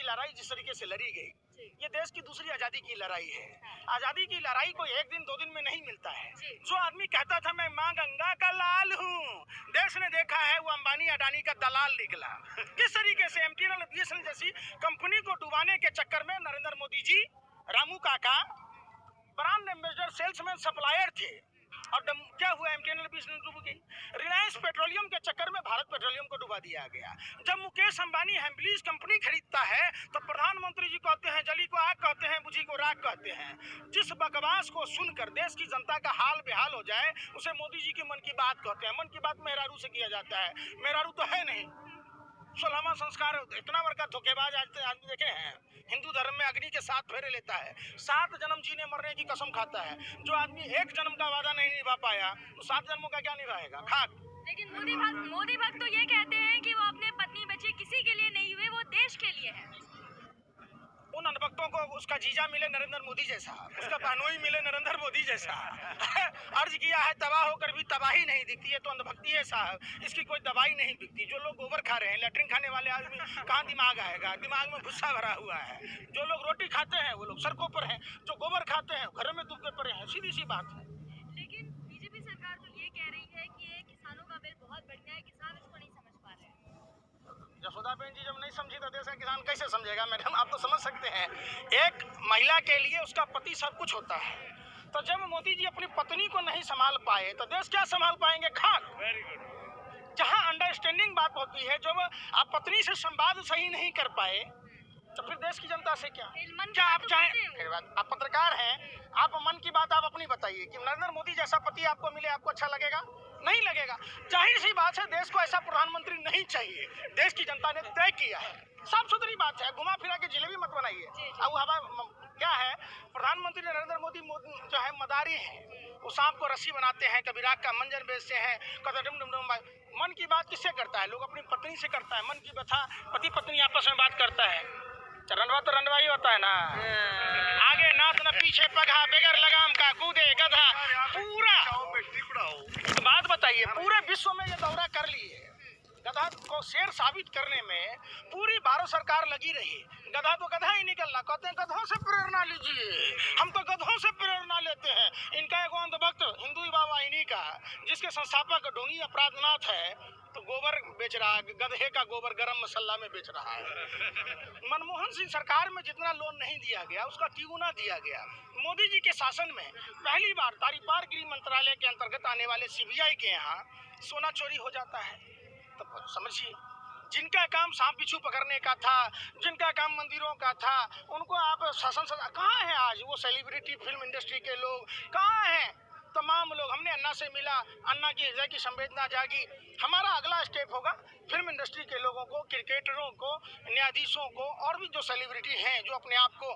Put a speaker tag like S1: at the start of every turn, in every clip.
S1: लड़ाई जिस तरीके से लड़ी गई, ये देश की दूसरी आजादी की लड़ाई है। आजादी की लड़ाई को एक दिन दो दिन में नहीं मिलता है। जो आदमी कहता था मैं माँ गंगा का लाल हूँ, देश ने देखा है वो अंबानी अडानी का दलाल निकला। किस तरीके से एमटीएनएल बीएसएनएल जैसी कंपनी को डुबाने के चक्कर में नरेंद्र मोदी जी, रामू काका ब्रांड एम्बेसडर, सेल्समैन, सप्लायर थे, और क्या हुआ, एमटीएनएल बीएसएनएल डूब गई। रिलायंस पेट्रोलियम के चक्कर में भारत पेट्रोलियम को डुबा दिया गया। जब मुकेश अंबानी हैम्बलीज कंपनी खरीदता है तो प्रधानमंत्री जी कहते हैं जली को आग कहते हैं, बुझी को राख कहते हैं। जिस बकवास को सुनकर देश की जनता का हाल बेहाल हो जाए उसे मोदी जी की मन की बात कहते हैं। मन की बात मेहरारू से किया जाता है, मेहरारू तो है नहीं। 16वां संस्कार, इतना बड़का धोखेबाज आदमी देखे हैं। हिंदू धर्म में अग्नि के 7 फेरे लेता है, 7 जन्म जीने मरने की कसम खाता है। जो आदमी एक जन्म का वादा नहीं निभा पाया तो 7 जन्मों का क्या निभाएगा, खाक।
S2: लेकिन मोदी भक्त तो ये कहते हैं कि वो अपने पत्नी बच्चे किसी के लिए नहीं हुए, वो देश के लिए है।
S1: उन अनभक्तों को उसका जीजा मिले नरेंद्र मोदी जैसा, उसका बहनोई मिले नरेंद्र मोदी जैसा। अर्ज किया है तबाह होकर भी तबाही नहीं दिखती है तो अंधभक्ति है साहब, इसकी कोई दवाई नहीं बिकती। जो लोग गोबर खा रहे हैं, लैट्रिन खाने वाले आदमी कहाँ दिमाग आएगा, दिमाग में भुस्सा भरा हुआ है। जो लोग रोटी खाते हैं वो लोग सड़कों पर हैं, जो गोबर खाते हैं घरों में दुबके पड़े हैं, सीधी सी बात है।
S2: लेकिन बीजेपी सरकार तो ये कह रही है कि ये किसानों का बिल बहुत बढ़िया है, किसान इसको नहीं समझ पा रहे हैं।
S1: यशोदाबेन जी जब नहीं समझी तो देश का किसान कैसे समझेगा मैडम, आप तो समझ सकते हैं। एक महिला के लिए उसका पति सब कुछ होता है, तो जब मोदी जी अपनी पत्नी को नहीं संभाल पाए तो देश क्या संभाल पाएंगे, खाक।
S3: Very good.
S1: जहां अंडरस्टैंडिंग बात होती है, जब आप पत्नी से संवाद सही नहीं कर पाए तो फिर देश की जनता से क्या आप चाहें। फिर बात, आप पत्रकार हैं, आप मन की बात आप अपनी बताइए कि नरेंद्र मोदी जैसा पति आपको मिले, आपको अच्छा लगेगा, नहीं लगेगा। जाहिर सी बात है देश को ऐसा प्रधानमंत्री नहीं चाहिए, देश की जनता ने तय किया है, साफ सुथरी बात है। घुमा फिरा के जिलेबी मत बनाइए। अब हवा क्या है, प्रधानमंत्री नरेंद्र मोदी जो है मदारी है, वो सांप को रस्सी बनाते हैं, कभी राख का मंजर बेचते हैं, कभी डुम। मन की बात किससे करता है, लोग अपनी पत्नी से करता है। मन की व्यथा पति पत्नी आपस में बात करता है, रंडवा तो रंडवा ही होता है ना। आगे नाथ न पीछे पगहा, बेगर लगाम का कूदे गधा। पूरा बात बताइए, पूरे विश्व में ये दौरा कर लिए, गधा को शेर साबित करने में पूरी भारत सरकार लगी रही। गधा तो गधा ही निकलना, कहते हैं गधों से प्रेरणा लीजिए, हम तो गधों से प्रेरणा लेते हैं। इनका एक अंधभक्त हिंदू बाबा इन्हीं का, जिसके संस्थापक ढोंगी अपराधनाथ है, तो गोबर बेच रहा है, गधे का गोबर गरम मसाला में बेच रहा है। मनमोहन सिंह सरकार में जितना लोन नहीं दिया गया उसका तिगुना दिया गया। मोदी जी के शासन में पहली बार तारीपार गृह मंत्रालय के अंतर्गत आने वाले सीबीआई के यहाँ सोना चोरी हो जाता है। तो समझिए, जिनका काम सांप बिच्छू पकड़ने का था, जिनका काम मंदिरों का था, उनको आप शासन सजा, कहाँ है आज वो सेलिब्रिटी, फिल्म इंडस्ट्री के लोग कहाँ हैं? तमाम लोग, हमने अन्ना से मिला, अन्ना की हृदय की संवेदना जागी। हमारा अगला स्टेप होगा फिल्म इंडस्ट्री के लोगों को, क्रिकेटरों को, न्यायाधीशों को, और भी जो सेलिब्रिटी हैं जो अपने आप को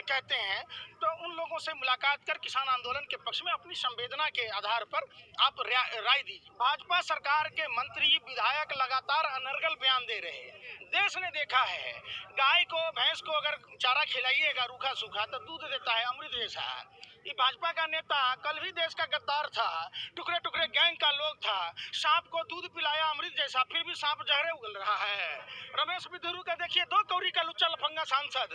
S1: कहते हैं, तो उन लोगों से मुलाकात कर किसान आंदोलन के पक्ष में अपनी संवेदना के आधार पर आप राय दीजिए। भाजपा सरकार के मंत्री विधायक लगातार अनर्गल बयान दे रहे हैं। देश ने देखा है, गाय को भैंस को अगर चारा खिलाइएगा रूखा सूखा तो दूध देता है अमृत जैसा। ये भाजपा का नेता कल भी देश का गद्दार था, टुकड़े टुकड़े गैंग का लोग था, सांप को दूध पिलाया अमृत जैसा, फिर भी सांप जहरे उगल रहा है। रमेश बिधुरू का देखिए, 2 कौड़ी का लुच्चा लफंगा सांसद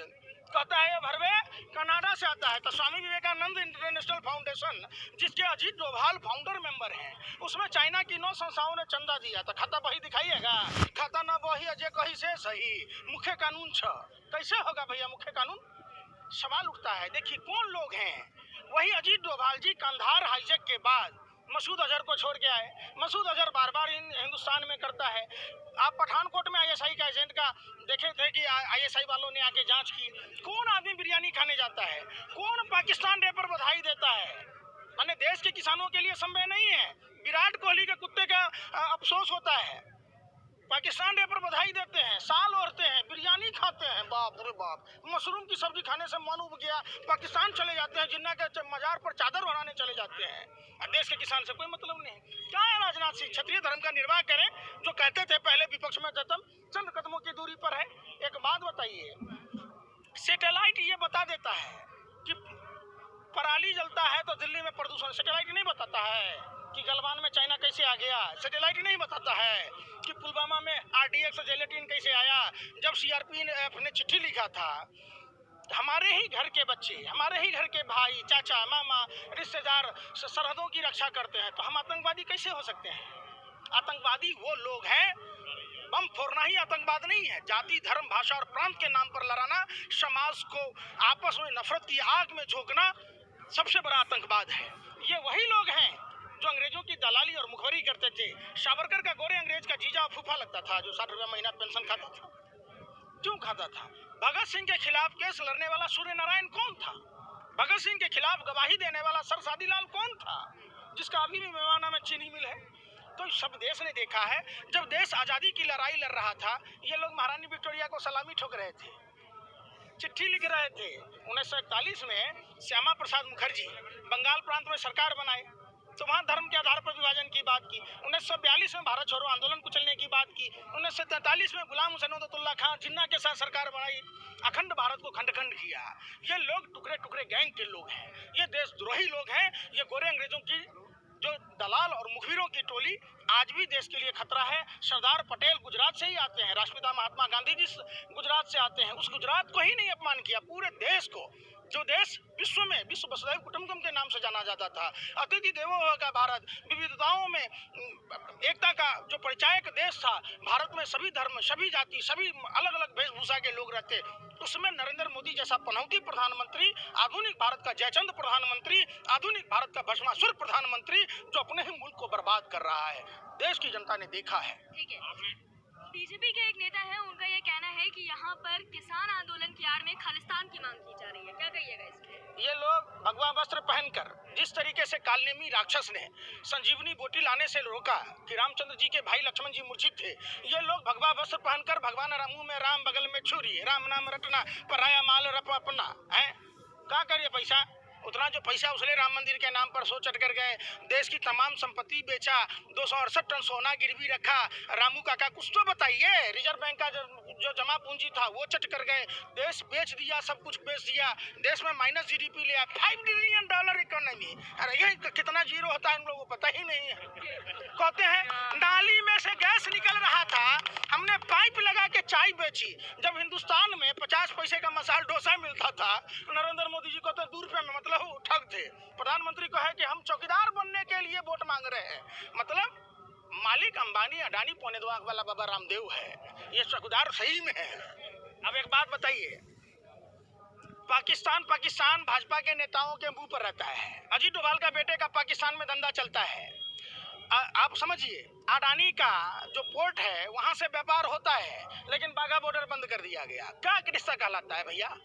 S1: कहता है ये भरवे कनाडा से आता है। तो स्वामी विवेकानंद इंटरनेशनल फाउंडेशन, जिसके अजीत डोभाल फाउंडर मेंबर हैं, उसमें चाइना की 9 संस्थाओं ने चंदा दिया। तो खाता बही दिखाइएगा, खाता ना बही अजय कही से सही, मुख्य कानून छ कैसे होगा भैया मुख्य कानून? सवाल उठता है। देखिए कौन लोग हैं, वही अजीत डोभाल जी कंधार हाईजैक के बाद मसूद अजहर को छोड़ के आए। मसूद अजहर बार बार हिंदुस्तान में करता है। आप पठानकोट में आईएसआई का एजेंट का देखे थे कि आईएसआई वालों ने आके जांच की। कौन आदमी बिरयानी खाने जाता है, कौन पाकिस्तान डे पर बधाई देता है? माने देश के किसानों के लिए संभव नहीं है। विराट कोहली के कुत्ते का अफसोस होता है, पाकिस्तान डे पर बधाई देते हैं, साल ओढ़ते हैं, बिरयानी खाते हैं, बाप रे बाप, मशरूम की सब्जी खाने से मन उब गया, पाकिस्तान चले जाते हैं, जिन्ना के मजार पर चादर बनाने चले जाते हैं। और देश के किसान से कोई मतलब नहीं। क्या है राजनाथ सिंह, क्षत्रिय धर्म का निर्वाह करें, जो कहते थे पहले विपक्ष में जतम चंद कदमों की दूरी पर है। एक बात बताइए, सैटेलाइट ये बता देता है कि पराली जलता है तो दिल्ली में प्रदूषण, सैटेलाइट नहीं बताता है। कि गलवान में चाइना कैसे आ गया, सैटेलाइट नहीं बताता है कि पुलवामा में आरडीएक्स जेलेटिन कैसे आया। जब सीआरपीएफ ने चिट्ठी लिखा था, हमारे ही घर के बच्चे, हमारे ही घर के भाई, चाचा, मामा, रिश्तेदार सरहदों की रक्षा करते हैं, तो हम आतंकवादी कैसे हो सकते हैं? आतंकवादी वो लोग हैं, बम फोड़ना ही आतंकवाद नहीं है। जाति, धर्म, भाषा और प्रांत के नाम पर लड़ाना, समाज को आपस में नफरत की आग में झोंकना सबसे बड़ा आतंकवाद है। ये वही लोग हैं जो अंग्रेजों की दलाली और मुखबरी करते थे। सावरकर का गोरे अंग्रेज का जीजा और फूफा लगता था, जो 60 रुपया महीना पेंशन खाता था। क्यों खाता था? भगत सिंह के खिलाफ केस लड़ने वाला सूर्य नारायण कौन था? भगत सिंह के खिलाफ गवाही देने वाला सर सादीलाल कौन था, जिसका अभी भी मेवाना में चीनी मिल है? तो सब देश ने देखा है। जब देश आजादी की लड़ाई लड़ रहा था, ये लोग महारानी विक्टोरिया को सलामी ठोक रहे थे, चिट्ठी लिख रहे थे। 1941 में श्यामा प्रसाद मुखर्जी बंगाल प्रांत में सरकार बनाए, तो वहाँ धर्म के आधार पर विभाजन की बात की। 1942 में भारत छोड़ो आंदोलन कुचलने की बात की। 1943 में गुलाम हुसैन उद्दौला खान जिन्ना के साथ सरकार बनाई, अखंड भारत को खंड खंड किया। ये लोग टुकड़े टुकड़े गैंग के लोग हैं, ये देशद्रोही लोग हैं। ये गोरे अंग्रेजों की जो दलाल और मुखबिरों की टोली आज भी देश के लिए खतरा है। सरदार पटेल गुजरात से ही आते हैं, राष्ट्रपिता महात्मा गांधी जी गुजरात से आते हैं। उस गुजरात को ही नहीं अपमान किया, पूरे देश को, जो देश विश्व में विश्व वसुधैव कुटुंबकम के नाम से जाना जाता था। अतिथि देवो भव का भारत, विविधताओं में एकता का जो परिचायक देश था। भारत में सभी धर्म, सभी जाति, सभी अलग अलग वेशभूषा के लोग रहते। उसमें नरेंद्र मोदी जैसा पनौती प्रधानमंत्री, आधुनिक भारत का जयचंद प्रधानमंत्री, आधुनिक भारत का भस्मासुर प्रधानमंत्री, जो अपने ही मुल्क को बर्बाद कर रहा है, देश की जनता ने देखा है।
S2: ठीक है, बीजेपी के एक नेता है, उनका ये कहना है कि यहाँ पर किसान आंदोलन की आड़ में खालिस्तान की मांग की जा रही है, क्या कहिएगा इसके? ये
S1: लोग भगवा वस्त्र पहनकर जिस तरीके से कालनेमी राक्षस ने संजीवनी बोटी लाने से रोका कि रामचंद्र जी के भाई लक्ष्मण जी मूर्छित थे, ये लोग भगवा वस्त्र पहनकर भगवान रामू में राम बगल में छुरी, राम नाम रटना, पराया माल रप अपना है। क्या करिए पैसा, उतना जो पैसा उसने राम मंदिर के नाम पर सो चट कर गए, देश की तमाम संपत्ति बेचा, 268 टन सोना गिरवी रखा। रामू काका कुछ तो बताइए, रिजर्व बैंक का जो जमा पूंजी था वो चट कर गए, देश बेच दिया, सब कुछ बेच दिया, देश में माइनस जीडीपी लिया, $5 ट्रिलियन इकोनॉमी। अरे ये कितना जीरो होता है इन लोगों को पता ही नहीं है। कहते हैं नाली में से गैस निकल रहा था, हमने पाइप लगा के चाय बेची। जब हिंदुस्तान में 50 पैसे का मसाल डोसा मिलता था, नरेंद्र मोदी जी को तो 2 रुपए में, मतलब ठग थे। प्रधानमंत्री को है कि हम चौकीदार बनने के लिए वोट मांग रहे हैं, मतलब मालिक अंबानी अडानी पौने 2 आंख वाला बाबा रामदेव है, ये चौकीदार सही में है। अब एक बात बताइए, पाकिस्तान भाजपा के नेताओं के मुंह पर रहता है। अजीत डोभाल का बेटे का पाकिस्तान में धंधा चलता है। आप समझिए, अडानी का जो पोर्ट है वहां से व्यापार होता है, लेकिन बाघा बॉर्डर बंद कर दिया गया। क्या रिश्ता कहलाता है भैया?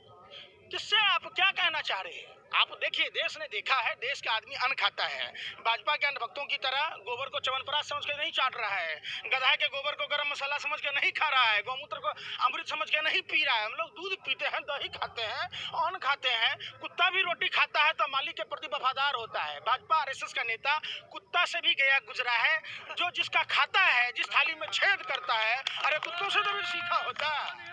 S1: किससे आप क्या कहना चाह रहे हैं? आप देखिए, देश ने देखा है, देश का आदमी अन्न खाता है। भाजपा के अंधभक्तों की तरह गोबर को च्यवनप्राश समझ के नहीं चाट रहा है, गधा के गोबर को गरम मसाला समझ के नहीं खा रहा है, गौमूत्र को अमृत समझ के नहीं पी रहा है। हम लोग दूध पीते हैं, दही खाते हैं, अन्न खाते हैं। कुत्ता भी रोटी खाता है तो मालिक के प्रति वफादार होता है। भाजपा आरएसएस का नेता कुत्ता से भी गया गुजरा है, जो जिसका खाता है, जिस थाली में छेद करता है। अरे कुत्तों से तो भी सीखा होता है।